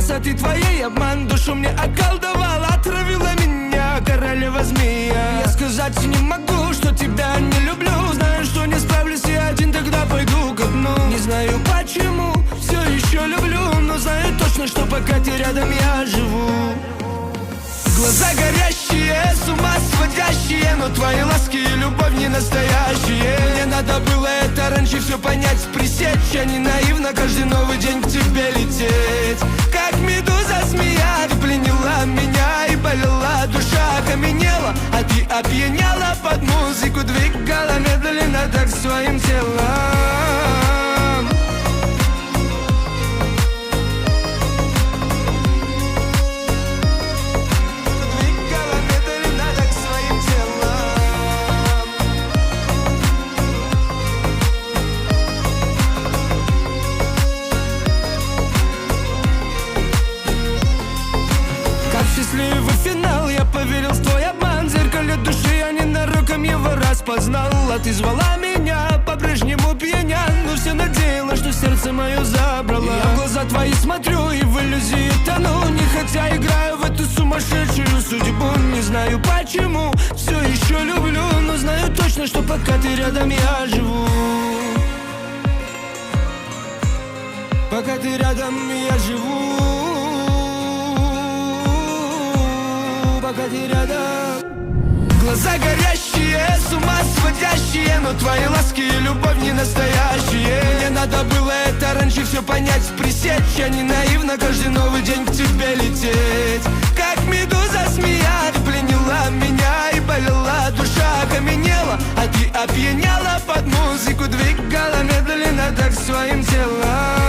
красоты твоей обман душу мне околдовал, отравила меня королева змея. Я сказать не могу, что тебя не люблю. Знаю, что не справлюсь я один, тогда пойду ко дну. Не знаю почему, все еще люблю, но знаю точно, что пока ты рядом я живу. Глаза горящие, с ума сводящие, но твои ласки и любовь не настоящие. Мне надо было это раньше все понять, пресечь, а не наивно каждый новый день к тебе лететь. Как медуза змея, ты пленила меня и болела, душа окаменела, а ты опьяняла под музыку, двигала медленно так своим телом. Счастливый финал, я поверил в твой обман. В зеркале души я ненароком его распознал. А ты звала меня, по-прежнему пьяня, но все надеялась, что сердце мое забрала. Я в глаза твои смотрю и в иллюзии тону, не хотя играю в эту сумасшедшую судьбу. Не знаю почему, все еще люблю, но знаю точно, что пока ты рядом я живу. Пока ты рядом я живу. Пока ты рядом. Глаза горящие, с ума сводящие, но твои ласки и любовь не настоящие. Мне надо было это раньше все понять, пресечь, а не наивно каждый новый день к тебе лететь. Как медуза змея, ты пленила меня и болела, душа окаменела, а ты опьяняла под музыку, двигала медленно так своим телом.